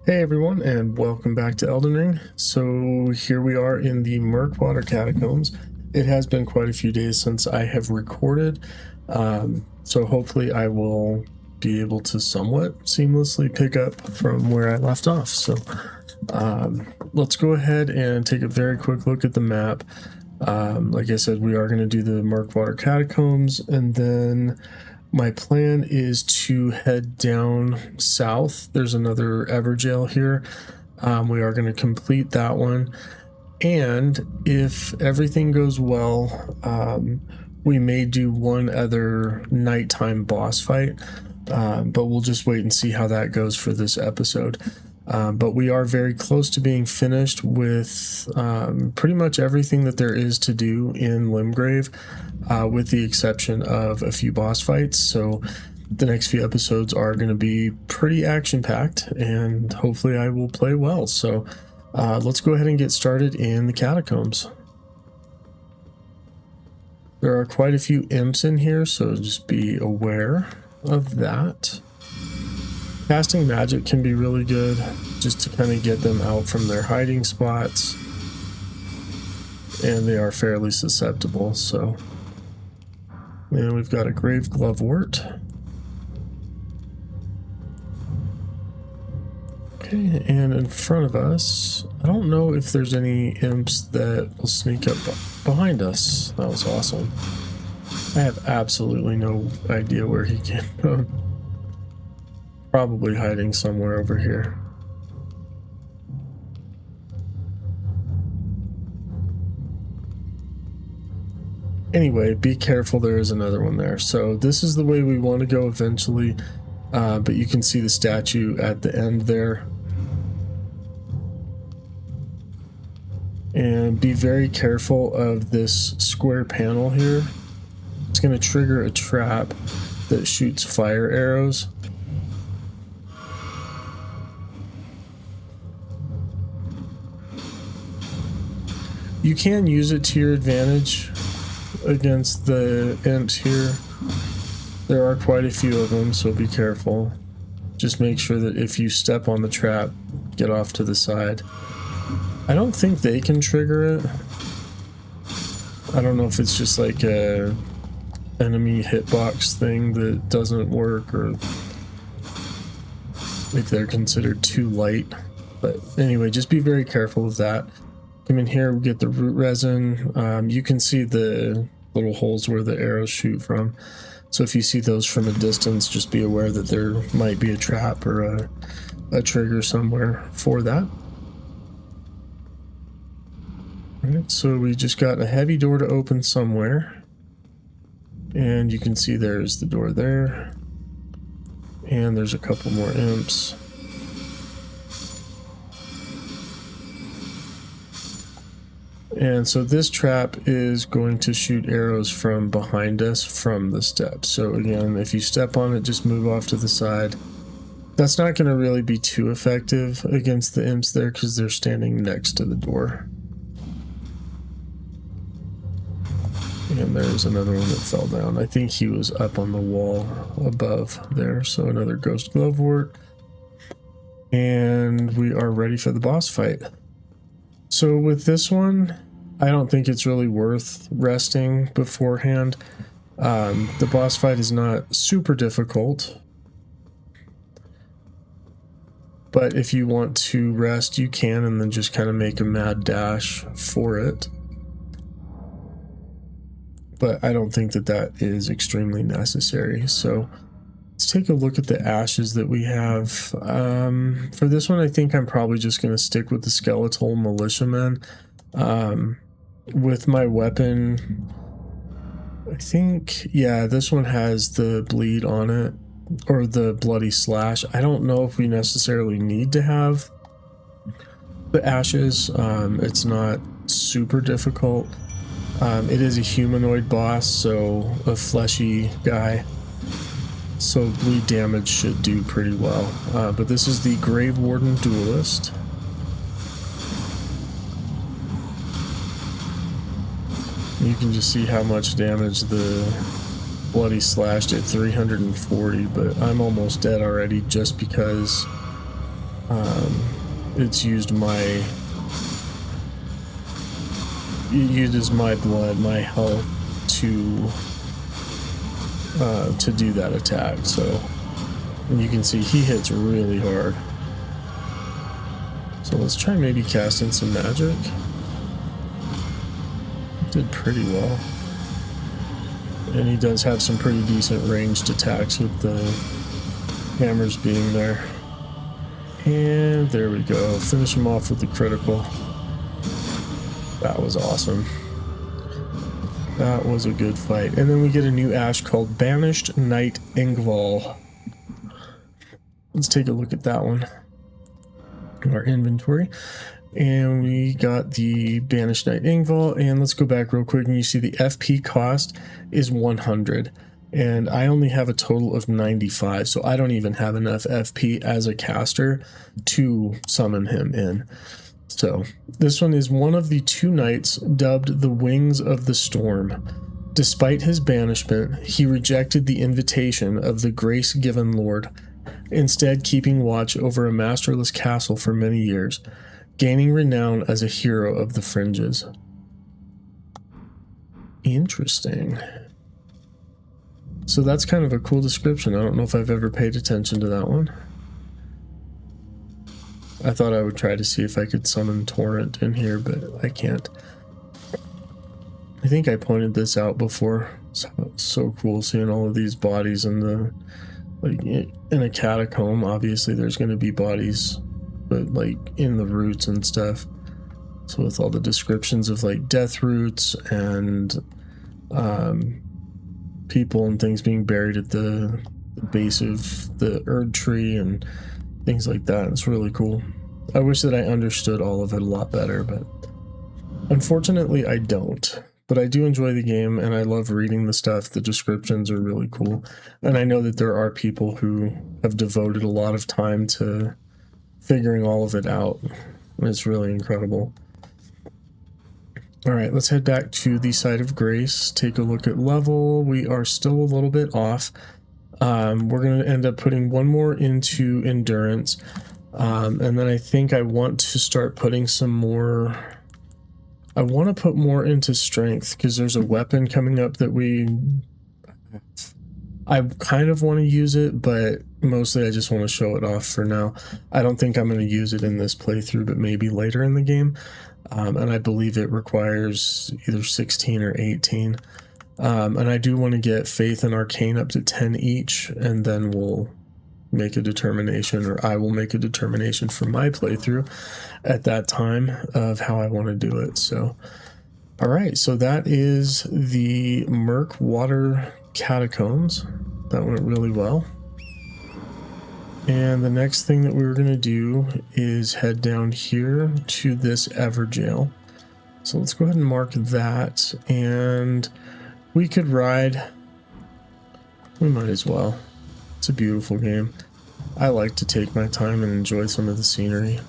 Hey everyone, and welcome back to Elden Ring. So here we are in the Murkwater Catacombs. It has been quite a few days since I have recorded, so hopefully I will be able to somewhat seamlessly pick up from where I left off. So let's go ahead and take a very quick look at the map. Like I said, we are going to do the Murkwater Catacombs, and then my plan is to head down south. There's another Everjail here. We are going to complete that one. And if everything goes well, we may do one other nighttime boss fight. But we'll just wait and see how that goes for this episode. But we are very close to being finished with pretty much everything that there is to do in Limgrave, with the exception of a few boss fights. So the next few episodes are going to be pretty action-packed, and hopefully I will play well. So let's go ahead and get started in the catacombs. There are quite a few imps in here, so just be aware of that. Casting magic can be really good, just to kind of get them out from their hiding spots, and they are fairly susceptible. So, and we've got a grave glovewort. Okay, and in front of us, I don't know if there's any imps that will sneak up behind us. That was awesome. I have absolutely no idea where he came from. Probably hiding somewhere over here. Anyway, be careful, there is another one there. So this is the way we want to go eventually, but you can see the statue at the end there. And be very careful of this square panel here. It's going to trigger a trap that shoots fire arrows. You can use it to your advantage against the imps here. There are quite a few of them, so be careful. Just make sure that if you step on the trap, get off to the side. I don't think they can trigger it. I don't know if it's just like a enemy hitbox thing that doesn't work, or if they're considered too light. But anyway, just be very careful of that. Come in here, we get the root resin. You can see the little holes where the arrows shoot from. So if you see those from a distance, just be aware that there might be a trap or a trigger somewhere for that. All right, so we just got a heavy door to open somewhere. And you can see there's the door there. And there's a couple more imps. And so this trap is going to shoot arrows from behind us from the steps. So again, if you step on it, just move off to the side. That's not going to really be too effective against the imps there because they're standing next to the door. And there's another one that fell down. I think he was up on the wall above there. So another ghost glovewort. And we are ready for the boss fight. So with this one, I don't think it's really worth resting beforehand. The boss fight is not super difficult, but if you want to rest, you can, and then just kind of make a mad dash for it. But I don't think that that is extremely necessary. So let's take a look at the ashes that we have. For this one, I think I'm probably just going to stick with the skeletal militiamen. With my weapon, I think, yeah, this one has the bleed on it, or the bloody slash. I don't know if we necessarily need to have the ashes. It's not super difficult. It is a humanoid boss, so a fleshy guy. So bleed damage should do pretty well. But this is the Grave Warden Duelist. You can just see how much damage the bloody slash did, 340, but I'm almost dead already just because It's used it uses my blood, my health to do that attack. So, and you can see he hits really hard. So let's try maybe casting some magic. Did pretty well. And he does have some pretty decent ranged attacks with the hammers being there. And there we go. Finish him off with the critical. That was awesome. That was a good fight. And then we get a new ash called Banished Knight Ingval. Let's take a look at that one. Our inventory. And we got the Banished Knight Ingval. And let's go back real quick and you see the FP cost is 100. And I only have a total of 95, so I don't even have enough FP as a caster to summon him in. So this one is one of the 2 knights dubbed the Wings of the Storm. Despite his banishment, he rejected the invitation of the grace-given lord, instead keeping watch over a masterless castle for many years, gaining renown as a hero of the fringes. Interesting. So that's kind of a cool description. I don't know if I've ever paid attention to that one. I thought I would try to see if I could summon Torrent in here, but I can't. I think I pointed this out before. So cool seeing all of these bodies in the, like, in a catacomb. Obviously there's going to be bodies, but like in the roots and stuff. So with all the descriptions of like death roots and people and things being buried at the base of the Erd tree and things like that. It's really cool. I wish that I understood all of it a lot better, but unfortunately I don't. But I do enjoy the game and I love reading the stuff. The descriptions are really cool. And I know that there are people who have devoted a lot of time to figuring all of it out. And it's really incredible. All right, let's head back to the site of grace. Take a look at level. We are still a little bit off. We're going to end up putting one more into endurance. And then I think I want to start putting some more... I want to put more into strength because there's a weapon coming up that I kind of want to use it, but mostly I just want to show it off for now. I don't think I'm going to use it in this playthrough, but maybe later in the game. And I believe it requires either 16 or 18. And I do want to get Faith and Arcane up to 10 each, and then we'll make a determination, or I will make a determination for my playthrough at that time of how I want to do it. So, all right, so that is the Murkwater Catacombs. That went really well. And the next thing that we were going to do is head down here to this Everjail. So let's go ahead and mark that, and we could ride. We might as well. It's a beautiful game. I like to take my time and enjoy some of the scenery.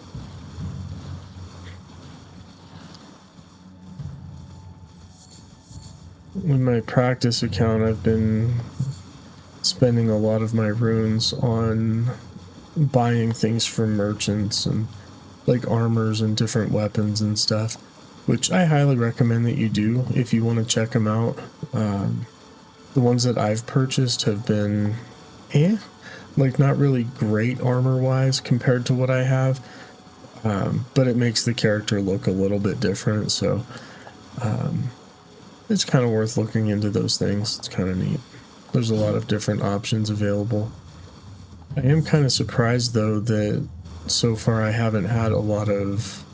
With my practice account, I've been spending a lot of my runes on buying things from merchants and like armors and different weapons and stuff, which I highly recommend that you do if you want to check them out. The ones that I've purchased have been like not really great armor wise compared to what I have, but it makes the character look a little bit different, so it's kind of worth looking into those things. It's kind of neat. There's a lot of different options available. I am kind of surprised though that so far I haven't had a lot of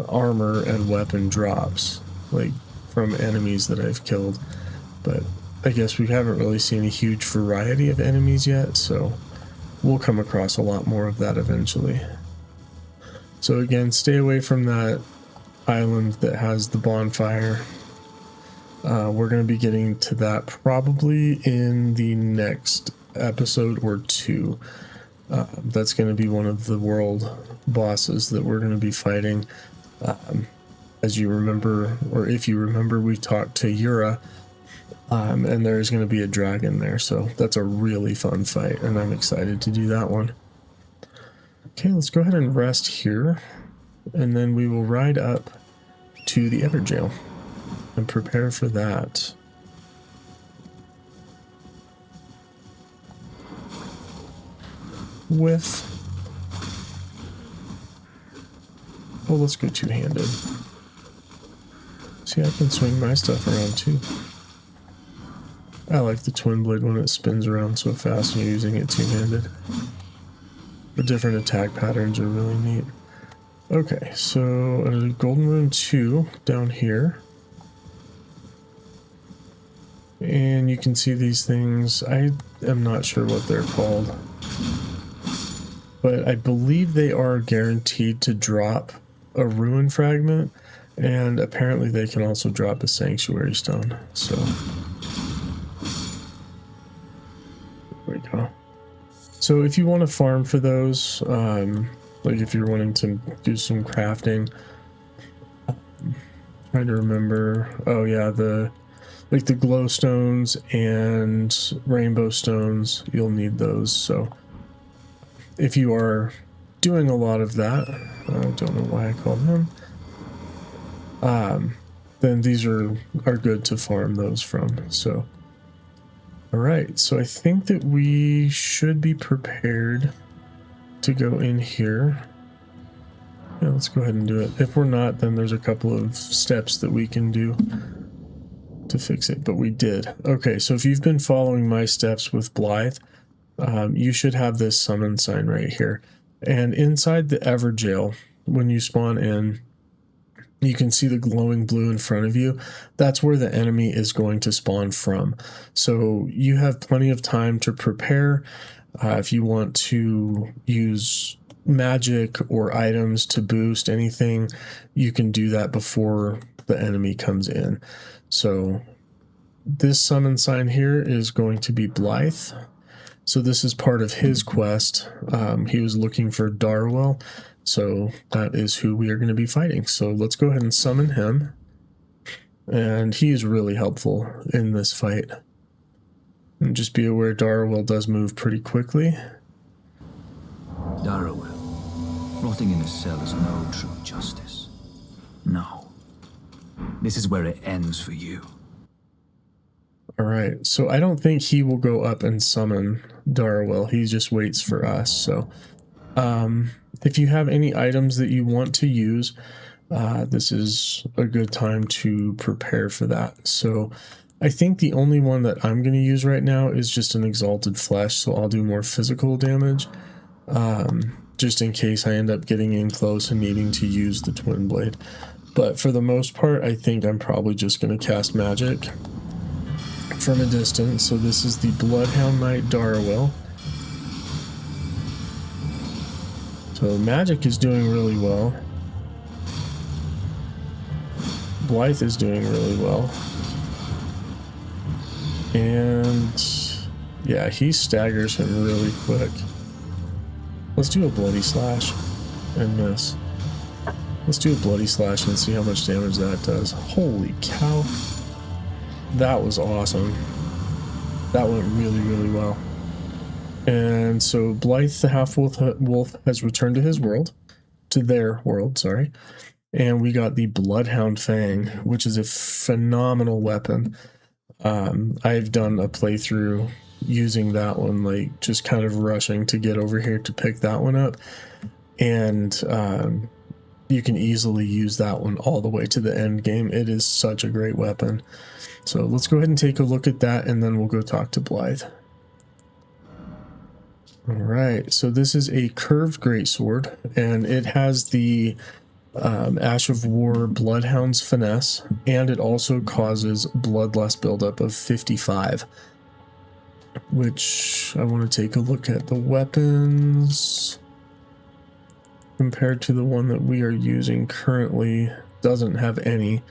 armor and weapon drops, like from enemies that I've killed, but I guess we haven't really seen a huge variety of enemies yet, so we'll come across a lot more of that eventually. So again, stay away from that island that has the bonfire. We're going to be getting to that probably in the next episode or two. That's going to be one of the world bosses that we're going to be fighting. As you remember, or if you remember, we talked to Yura, and there's going to be a dragon there, so that's a really fun fight, and I'm excited to do that one. Okay, let's go ahead and rest here, and then we will ride up to the Everjail and prepare for that. With... well, let's go two-handed. See, I can swing my stuff around too. I like the twin blade when it spins around so fast and you're using it two-handed. The different attack patterns are really neat. Okay, so Golden Rune 2 down here. And you can see these things. I am not sure what they're called. But I believe they are guaranteed to drop a ruin fragment. And apparently they can also drop a sanctuary stone. So... there we go. So if you want to farm for those, like if you're wanting to do some crafting, trying to remember, oh yeah, the glow stones and rainbow stones, you'll need those. So if you are doing a lot of that, I don't know why I called him, then these are good to farm those from. So all right, so I think that we should be prepared to go in here. Yeah, let's go ahead and do it. If we're not, then there's a couple of steps that we can do to fix it, but we did. Okay, so if you've been following my steps with Blaidd, you should have this summon sign right here. And inside the Everjail, when you spawn in, you can see the glowing blue in front of you. That's where the enemy is going to spawn from. So you have plenty of time to prepare. If you want to use magic or items to boost anything, you can do that before the enemy comes in. So this summon sign here is going to be Blaidd. So this is part of his quest. He was looking for Darwell. So that is who we are going to be fighting. So let's go ahead and summon him. And he is really helpful in this fight. And just be aware Darwell does move pretty quickly. Darwell, rotting in a cell is no true justice. No. This is where it ends for you. Alright, so I don't think he will go up and summon Darwell. He just waits for us. So if you have any items that you want to use, this is a good time to prepare for that. So I think the only one that I'm going to use right now is just an Exalted Flesh, so I'll do more physical damage, just in case I end up getting in close and needing to use the Twin Blade. But for the most part, I think I'm probably just going to cast magic from a distance. So this is the Bloodhound Knight Darwell. So magic is doing really well. Blaidd is doing really well. And yeah, he staggers him really quick. Let's do a Bloody Slash and miss. Let's do a Bloody Slash and see how much damage that does. Holy cow. That was awesome. That went really, really well. And so Blaidd the Half-Wolf has returned to his world. To their world, sorry. And we got the Bloodhound Fang, which is a phenomenal weapon. I've done a playthrough using that one, like just kind of rushing to get over here to pick that one up. And you can easily use that one all the way to the end game. It is such a great weapon. So let's go ahead and take a look at that, and then we'll go talk to Blaidd. Alright, so this is a curved greatsword, and it has the Ash of War Bloodhound's Finesse, and it also causes Bloodlust buildup of 55. Which, I want to take a look at the weapons. Compared to the one that we are using currently, doesn't have any.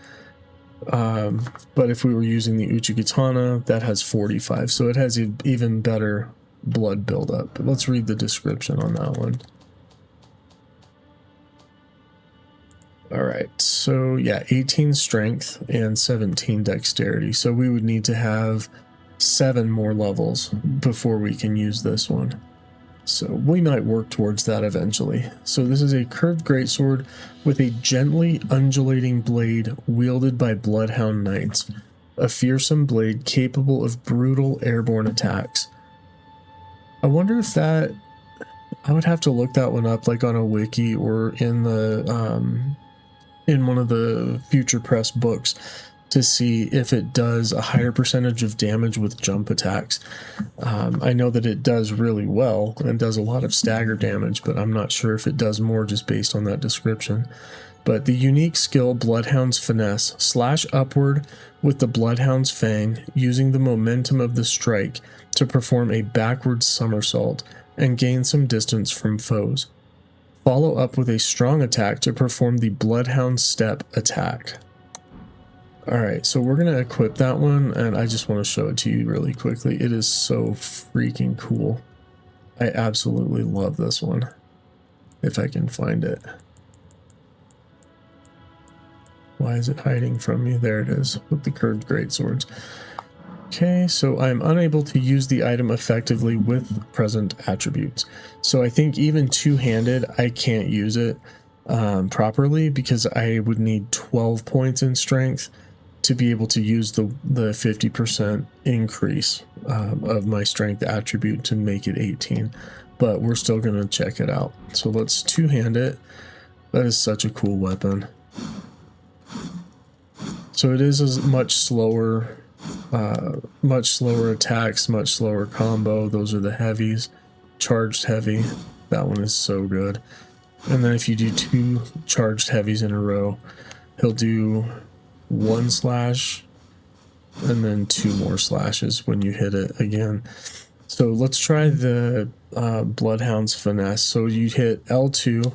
But if we were using the Uchigatana, that has 45, so it has even better blood buildup. But let's read the description on that one. Alright, so yeah, 18 strength and 17 dexterity. So we would need to have 7 more levels before we can use this one. So we might work towards that eventually. So this is a curved greatsword with a gently undulating blade wielded by bloodhound knights. A fearsome blade capable of brutal airborne attacks. I wonder if that... I would have to look that one up, like on a wiki or in the in one of the future press books, to see if it does a higher percentage of damage with jump attacks. I know that it does really well and does a lot of stagger damage, but I'm not sure if it does more just based on that description. But the unique skill Bloodhound's Finesse, slash upward with the Bloodhound's Fang, using the momentum of the strike to perform a backward somersault and gain some distance from foes. Follow up with a strong attack to perform the Bloodhound Step attack. Alright, so we're going to equip that one, and I just want to show it to you really quickly. It is so freaking cool. I absolutely love this one. If I can find it. Why is it hiding from me? There it is, with the curved greatswords. Okay, so I'm unable to use the item effectively with present attributes. So I think even two-handed, I can't use it properly because I would need 12 points in strength to be able to use the 50% increase of my strength attribute to make it 18. But we're still going to check it out. So let's two-hand it. That is such a cool weapon. So it is a much slower attacks, much slower combo. Those are the heavies. Charged heavy. That one is so good. And then if you do 2 charged heavies in a row, he'll do 1 slash and then 2 more slashes when you hit it again. So let's try the Bloodhound's Finesse. So you hit L2,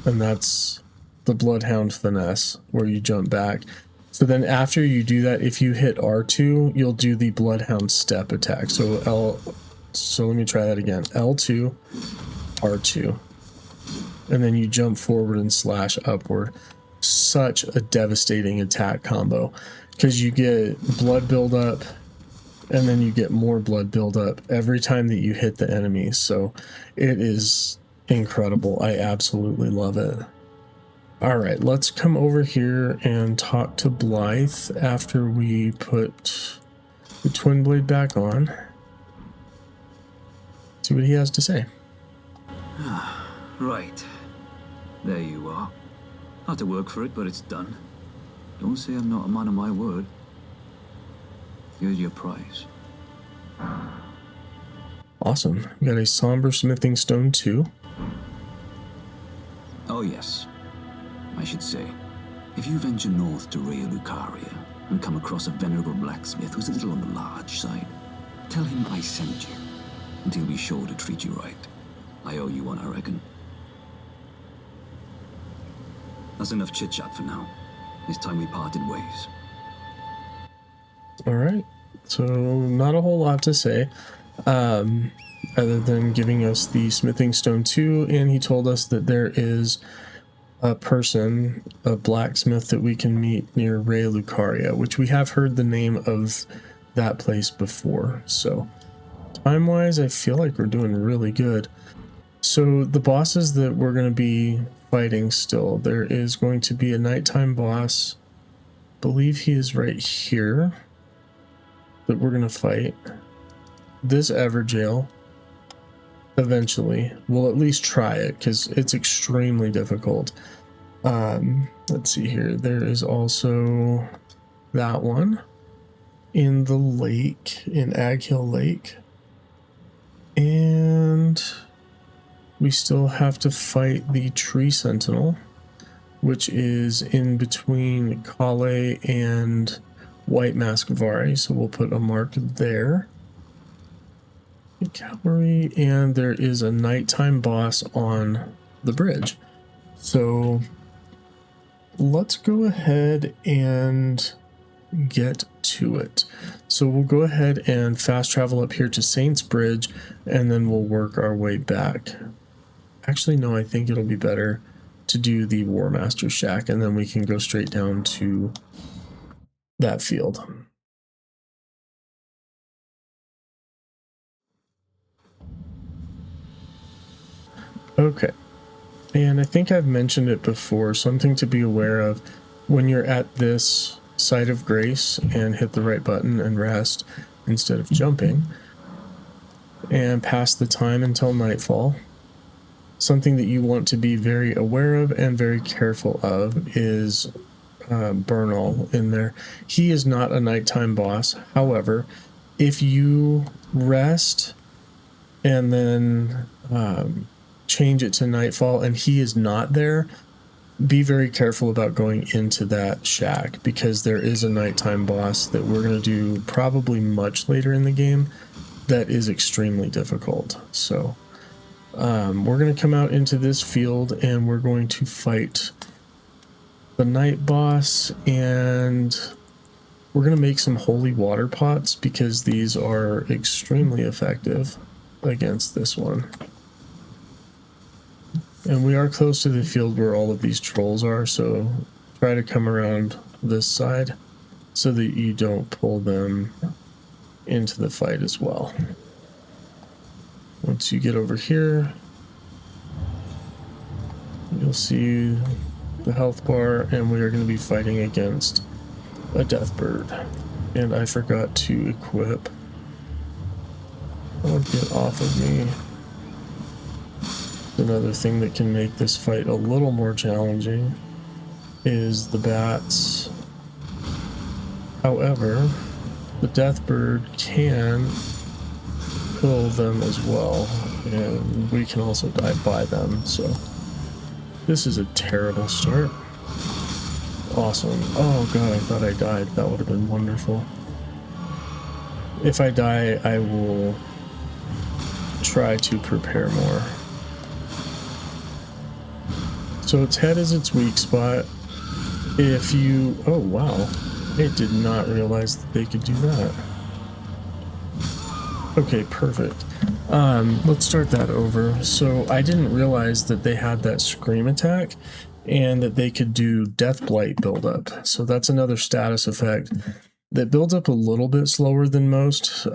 and that's the Bloodhound Finesse, where you jump back. So then after you do that, if you hit R2, you'll do the Bloodhound Step attack. So let me try that again. L2, R2. And then you jump forward and slash upward. Such a devastating attack combo, because you get blood buildup and then you get more blood buildup every time that you hit the enemy. So it is incredible. I absolutely love it. All right, let's come over here and talk to Blaidd after we put the twin blade back on. See what he has to say. Right. There you are. Had to work for it, but it's done. Don't say I'm not a man of my word. Here's your prize. Awesome. We got a somber smithing stone too. Oh yes. I should say, if you venture north to Raya Lucaria and come across a venerable blacksmith who's a little on the large side, tell him I sent you, and he'll be sure to treat you right. I owe you one, I reckon. That's enough chit-chat for now. It's time we parted ways. Alright, so not a whole lot to say, other than giving us the smithing stone 2, and he told us that there is a person, a blacksmith that we can meet near Raya Lucaria, which we have heard the name of that place before. So time-wise, I feel like we're doing really good. So the bosses that we're going to be fighting still, there is going to be a nighttime boss. I believe he is right here that we're going to fight. This Everjail. Eventually, we'll at least try it because it's extremely difficult. Let's see here. There is also that one in the lake, in Aghill Lake. And we still have to fight the Tree Sentinel, which is in between Kale and White Maskvari. So we'll put a mark there. Cavalry, and there is a nighttime boss on the bridge. So let's go ahead and get to it. So we'll go ahead and fast travel up here to Saints Bridge, and then we'll work our way back. Actually, no, I think it'll be better to do the War Master Shack, and then we can go straight down to that field. Okay. And I think I've mentioned it before, something to be aware of when you're at this site of grace and hit the right button and rest instead of jumping and pass the time until nightfall. Something that you want to be very aware of and very careful of is Bernal in there. He is not a nighttime boss. However, if you rest and then change it to nightfall and he is not there, be very careful about going into that shack, because there is a nighttime boss that we're going to do probably much later in the game that is extremely difficult. So we're going to come out into this field and we're going to fight the night boss, and we're going to make some holy water pots because these are extremely effective against this one. And we are close to the field where all of these trolls are, so try to come around this side so that you don't pull them into the fight as well. Once you get over here, you'll see the health bar, and we are going to be fighting against a death bird. And I forgot to equip. Oh, get off of me. Another thing that can make this fight a little more challenging is the bats. However, the death bird can kill them as well, and we can also die by them, so this is a terrible start. Awesome. Oh god, I thought I died. That would have been wonderful. If I die, I will try to prepare more. So its head is its weak spot. If you... Oh wow, I did not realize that they could do that. Okay, perfect. Let's start that over. So I didn't realize that they had that scream attack and that they could do death blight buildup. So that's another status effect that builds up a little bit slower than most,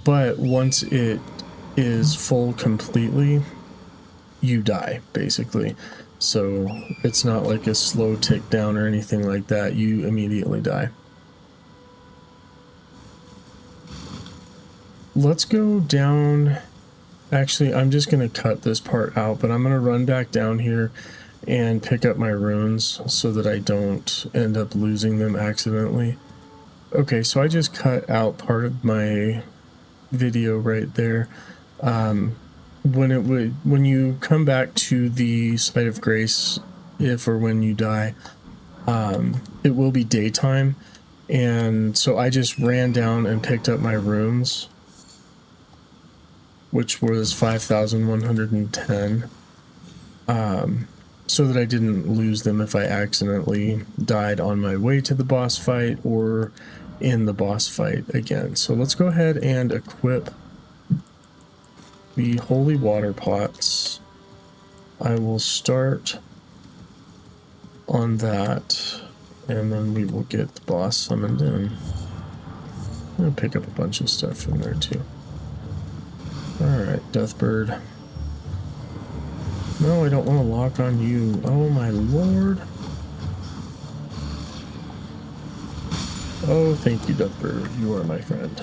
but once it is full completely, you die basically. So it's not like a slow tick down or anything like that. You immediately die. Let's go down. Actually, I'm just going to cut this part out, but I'm going to run back down here and pick up my runes so that I don't end up losing them accidentally. Okay, so I just cut out part of my video right there. When you come back to the site of grace, if or when you die, it will be daytime, and so I just ran down and picked up my runes, which was 5,110, so that I didn't lose them if I accidentally died on my way to the boss fight or in the boss fight again. So let's go ahead and equip the holy water pots. I will start on that, and then we will get the boss summoned in. I'm going to pick up a bunch of stuff from there too. Alright, Deathbird. No, I don't want to lock on you. Oh my lord. Oh, thank you, Deathbird. You are my friend.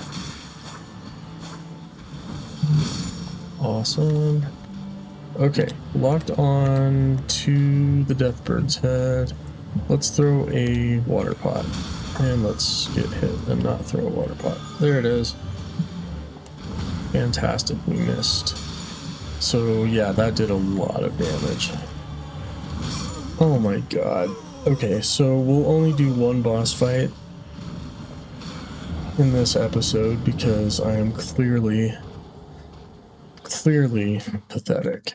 Awesome. Okay, locked on to the Deathbird's head. Let's throw a water pot. And let's get hit and not throw a water pot. There it is. Fantastic, we missed. So yeah, that did a lot of damage. Oh my god. Okay, so we'll only do one boss fight in this episode because I am clearly pathetic.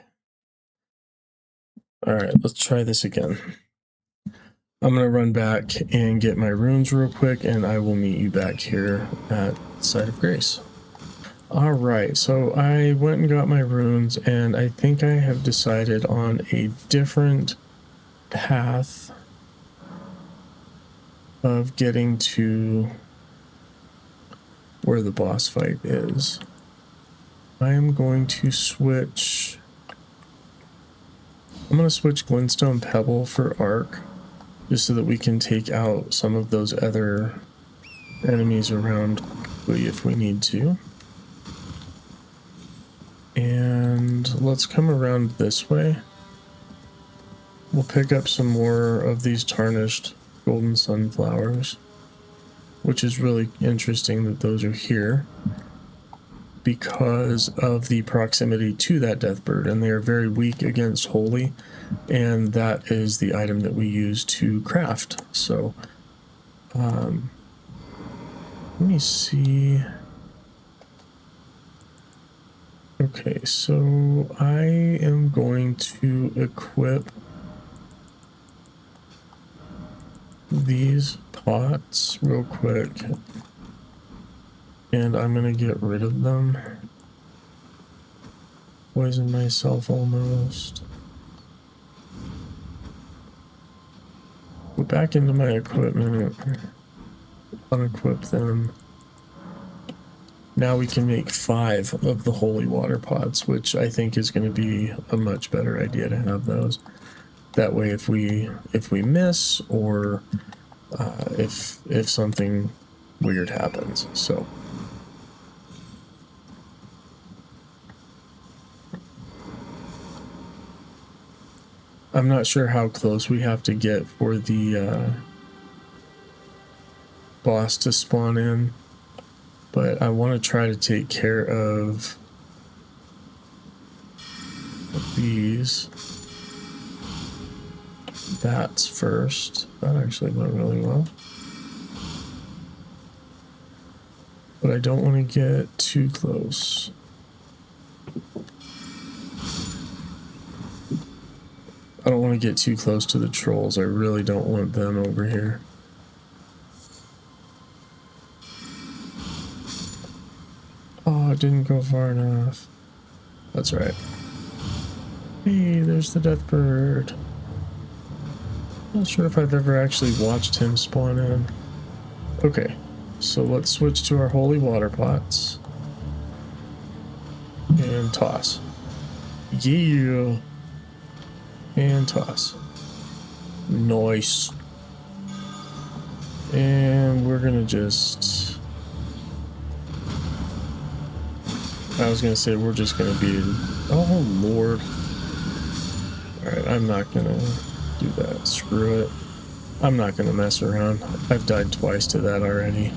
Alright, let's try this again. I'm going to run back and get my runes real quick, and I will meet you back here at Site of Grace. Alright, so I went and got my runes, and I think I have decided on a different path of getting to where the boss fight is. I am going to switch I'm going to switch Glintstone Pebble for Arc, just so that we can take out some of those other enemies around quickly if we need to. And let's come around this way. We'll pick up some more of these tarnished golden sunflowers, which is really interesting that those are here because of the proximity to that death bird, and they are very weak against holy, and that is the item that we use to craft. So let me see. Okay, so I am going to equip these pots real quick, and I'm gonna get rid of them. Poison myself almost. Go back into my equipment, unequip them. Now we can make 5 of the holy water pots, which I think is going to be a much better idea to have those. That way, if we miss, or if something weird happens. So I'm not sure how close we have to get for the boss to spawn in, but I want to try to take care of these bats first. That actually went really well. But I don't want to get too close. I don't want to get too close to the trolls. I really don't want them over here. Oh, it didn't go far enough. That's right. Hey, there's the death bird. Not sure if I've ever actually watched him spawn in. Okay, so let's switch to our holy water pots. And toss. Yeah. And toss. Nice. And we're gonna just... I was gonna say we're just gonna be... Oh, Lord. Alright, I'm not gonna do that. Screw it. I'm not gonna mess around. I've died twice to that already.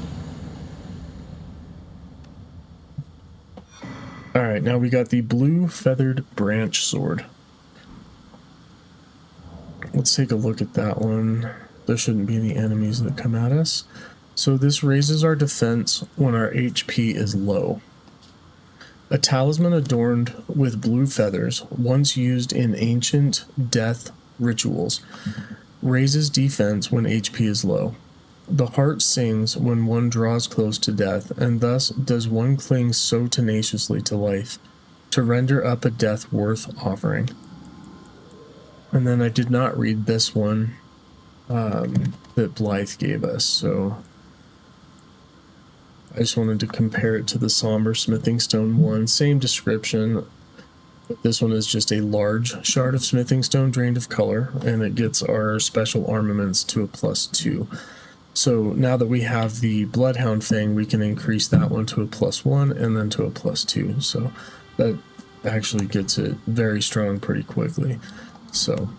Alright, now we got the blue feathered branch sword. Let's take a look at that one. There shouldn't be any enemies that come at us. So this raises our defense when our HP is low. A talisman adorned with blue feathers, once used in ancient death rituals, raises defense when HP is low. The heart sings when one draws close to death, and thus does one cling so tenaciously to life, to render up a death worth offering. And then I did not read this one that Blaidd gave us, so I just wanted to compare it to the Somber Smithing Stone one. Same description. This one is just a large shard of smithing stone drained of color, and it gets our special armaments to a +2. So now that we have the Bloodhound thing, we can increase that one to a +1 and then to a +2. So that actually gets it very strong pretty quickly. So,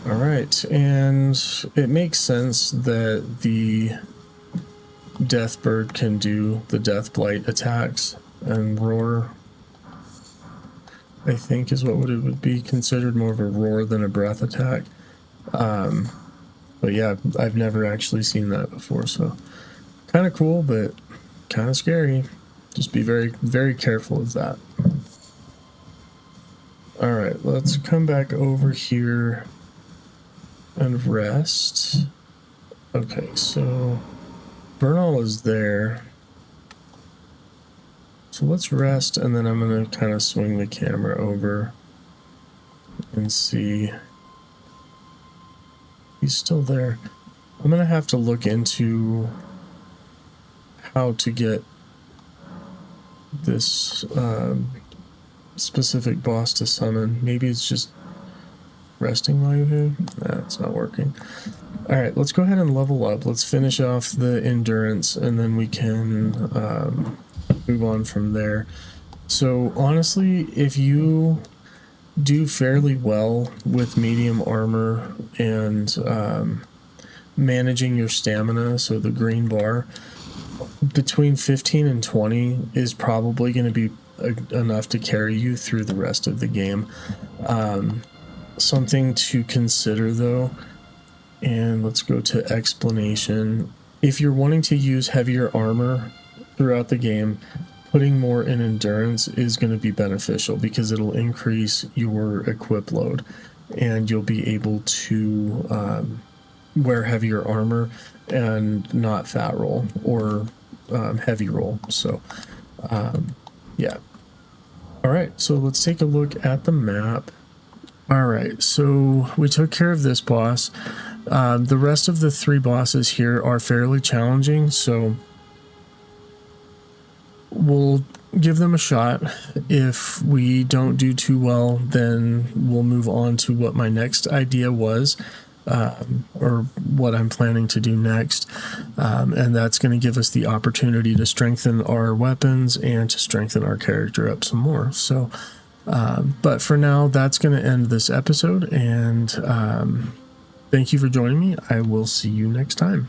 all right, and it makes sense that the Death Bird can do the Death Blight attacks, and Roar, I think, is what it would be considered more of a roar than a breath attack. But yeah, I've never actually seen that before, so kind of cool, but kind of scary. Just be very, very careful of that. All right, let's come back over here and rest. Okay, so Bernal is there. So let's rest, and then I'm going to kind of swing the camera over and see. He's still there. I'm going to have to look into how to get this specific boss to summon. Maybe it's just resting while you're here. Nah, it's not working. All right, let's go ahead and level up. Let's finish off the endurance, and then we can move on from there. So honestly, if you do fairly well with medium armor and managing your stamina, so the green bar, between 15 and 20 is probably going to be enough to carry you through the rest of the game. Something to consider though, and let's go to explanation. If you're wanting to use heavier armor throughout the game, putting more in endurance is going to be beneficial because it'll increase your equip load and you'll be able to wear heavier armor and not fat roll or heavy roll. So yeah. All right, so let's take a look at the map. All right, so we took care of this boss. The rest of the 3 bosses here are fairly challenging, so we'll give them a shot. If we don't do too well, then we'll move on to what my next idea was, or what I'm planning to do next. And that's going to give us the opportunity to strengthen our weapons and to strengthen our character up some more. So, but for now, that's going to end this episode, and thank you for joining me. I will see you next time.